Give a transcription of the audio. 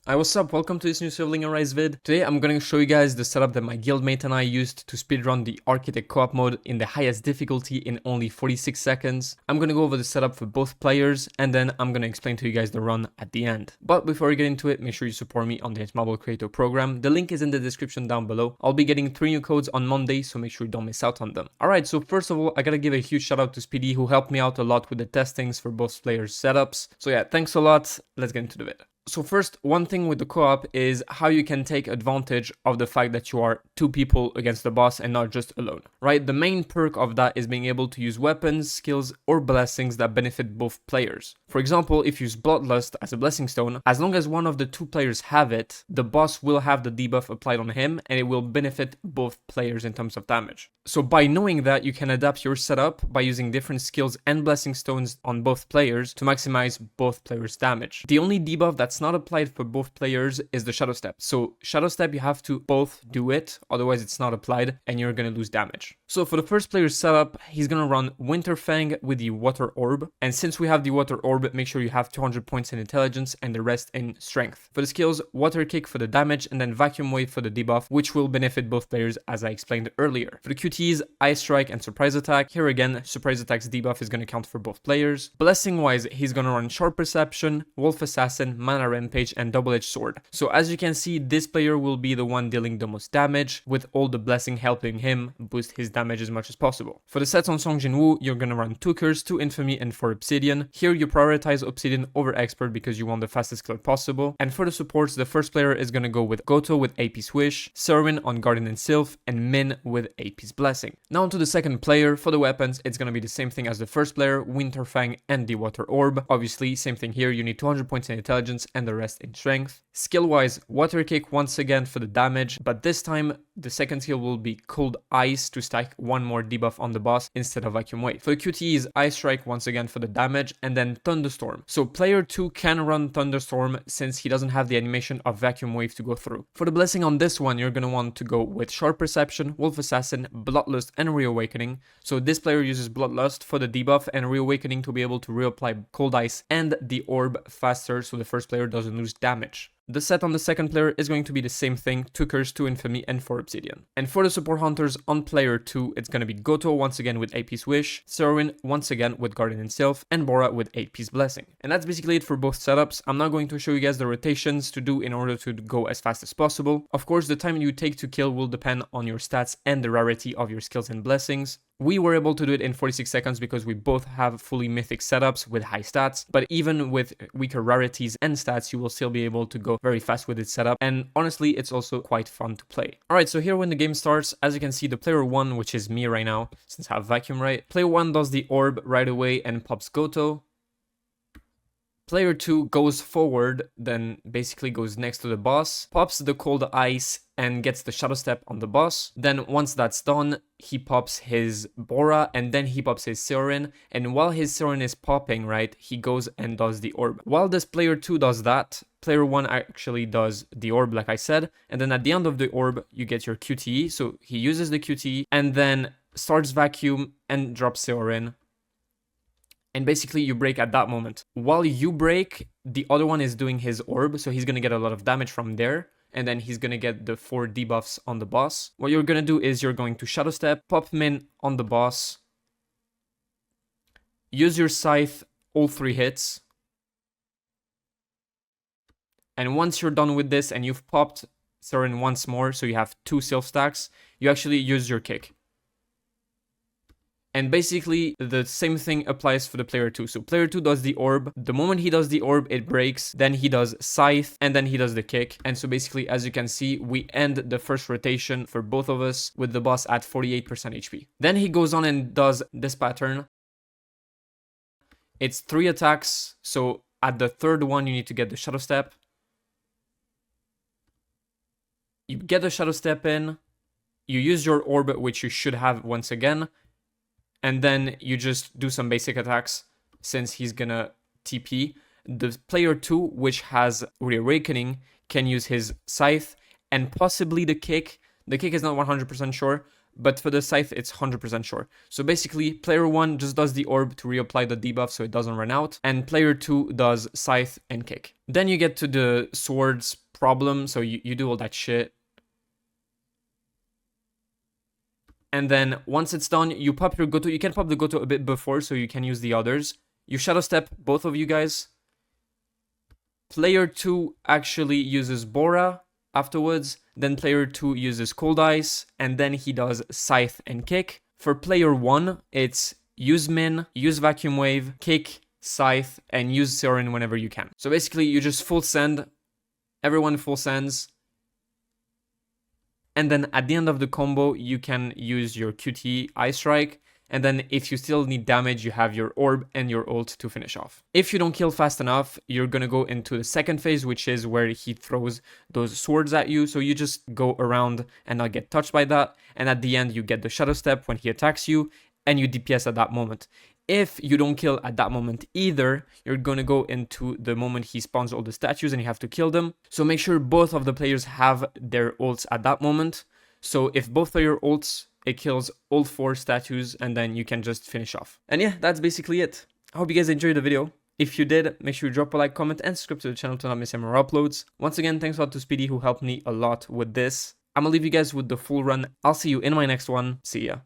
Hi, what's up? Welcome to this new Civilizing Arise vid. Today I'm going to show you guys the setup that my guildmate and I used to speedrun the Architect co-op mode in the highest difficulty in only 46 seconds. I'm going to go over the setup for both players and then I'm going to explain to you guys the run at the end. But before we get into it, make sure you support me on the Mobile Creator program. The link is in the description down below. I'll be getting 3 new codes on Monday, so make sure you don't miss out on them. Alright, so first of all, I gotta give a huge shout out to Speedy who helped me out a lot with the testings for both players' setups. So yeah, thanks a lot. Let's get into the vid. So first, one thing with the co-op is how you can take advantage of the fact that you are 2 people against the boss and not just alone, right? The main perk of that is being able to use weapons, skills, or blessings that benefit both players. For example, if you use Bloodlust as a blessing stone, as long as one of the 2 players have it, the boss will have the debuff applied on him and it will benefit both players in terms of damage. So by knowing that, you can adapt your setup by using different skills and blessing stones on both players to maximize both players' damage. The only debuff that's not applied for both players is the Shadow Step. So Shadow Step, you have to both do it, otherwise it's not applied and you're gonna lose damage. So for the first player's setup, he's gonna run Winterfang with the Water Orb, and since we have the Water Orb, make sure you have 200 points in Intelligence and the rest in Strength. For the skills, Water Kick for the damage and then Vacuum Wave for the debuff, which will benefit both players as I explained earlier. For the QTs, Ice Strike and Surprise Attack. Here again, Surprise Attack's debuff is gonna count for both players. Blessing wise, he's gonna run Sharp Perception, Wolf Assassin, Mana Rampage and Double-Edged Sword. So as you can see, this player will be the one dealing the most damage, with all the blessing helping him boost his damage as much as possible. For the sets on Song Jinwoo, you're gonna run 2 Curse, 2 Infamy and 4 Obsidian. Here you prioritize Obsidian over Expert because you want the fastest clear possible. And for the supports, the first player is gonna go with Goto with AP Swish, Serwin on Guardian and Sylph, and Min with AP's Blessing. Now on to the second player. For the weapons, it's gonna be the same thing as the first player, Winterfang and the Water Orb. Obviously, same thing here, you need 200 points in Intelligence and the rest in Strength. Skill wise, Water Kick once again for the damage, but this time the second skill will be Cold Ice to stack one more debuff on the boss instead of Vacuum Wave. For the QTEs, Ice Strike once again for the damage and then Thunderstorm. So player 2 can run Thunderstorm since he doesn't have the animation of Vacuum Wave to go through. For the blessing on this one, you're gonna want to go with Sharp Perception, Wolf Assassin, Bloodlust and Reawakening. So this player uses Bloodlust for the debuff and Reawakening to be able to reapply Cold Ice and the Orb faster so the first player doesn't lose damage. The set on the second player is going to be the same thing, 2 Curse, 2 Infamy, and 4 Obsidian. And for the support hunters on player 2, it's going to be Goto once again with AP's Wish, Serwin once again with Guardian and Sylph, and Bora with AP's Blessing. And that's basically it for both setups. I'm not going to show you guys the rotations to do in order to go as fast as possible. Of course, the time you take to kill will depend on your stats and the rarity of your skills and blessings. We were able to do it in 46 seconds because we both have fully mythic setups with high stats, but even with weaker rarities and stats, you will still be able to go very fast with its setup, and honestly, it's also quite fun to play. Alright, so here when the game starts, as you can see, the player 1, which is me right now, since I have Vacuum, right? Player 1 does the Orb right away and pops Goto. Player 2 goes forward, then basically goes next to the boss, pops the Cold Ice and gets the Shadow Step on the boss. Then once that's done, he pops his Bora and then he pops his Serwin. And while his Serwin is popping, right, he goes and does the Orb. While this player 2 does that, player 1 actually does the Orb like I said. And then at the end of the Orb, you get your QTE. So he uses the QTE and then starts Vacuum and drops Serwin. And basically you break at that moment. While you break, the other one is doing his Orb, so he's gonna get a lot of damage from there. And then he's gonna get the 4 debuffs on the boss. What you're gonna do is you're going to Shadow Step, pop Min on the boss, use your Scythe all 3 hits. And once you're done with this and you've popped Serwin once more, so you have 2 Sylph stacks, you actually use your Kick. And basically, the same thing applies for the player 2. So player 2 does the Orb. The moment he does the Orb, it breaks. Then he does Scythe, and then he does the Kick. And so basically, as you can see, we end the first rotation for both of us with the boss at 48% HP. Then he goes on and does this pattern. It's 3 attacks. So at the third one, you need to get the Shadow Step. You get the Shadow Step in. You use your Orb, which you should have once again. And then you just do some basic attacks since he's gonna TP. The player 2, which has Reawakening, can use his Scythe and possibly the Kick. The Kick is not 100% sure, but for the scythe, it's 100% sure. So basically, player 1 just does the orb to reapply the debuff so it doesn't run out, and player 2 does scythe and kick. Then you get to the swords problem, so you do all that shit. And then once it's done, you pop your Goto. You can pop the Goto a bit before so you can use the others. You shadow step, both of you guys. Player 2 actually uses Bora afterwards. Then player 2 uses Cold Ice, and then he does Scythe and Kick. For player 1, it's use Min, use Vacuum Wave, Kick, Scythe, and use Siren whenever you can. So basically, you just full send. Everyone full sends. And then at the end of the combo, you can use your QT Ice Strike. And then if you still need damage, you have your orb and your ult to finish off. If you don't kill fast enough, you're gonna go into the second phase, which is where he throws those swords at you. So you just go around and not get touched by that. And at the end, you get the shadow step when he attacks you, and you DPS at that moment. If you don't kill at that moment either, you're gonna go into the moment he spawns all the statues and you have to kill them. So make sure both of the players have their ults at that moment. So if both player ults, it kills all 4 statues and then you can just finish off. And yeah, that's basically it. I hope you guys enjoyed the video. If you did, make sure you drop a like, comment, and subscribe to the channel to not miss any more uploads. Once again, thanks a lot to Speedy who helped me a lot with this. I'm gonna leave you guys with the full run. I'll see you in my next one. See ya.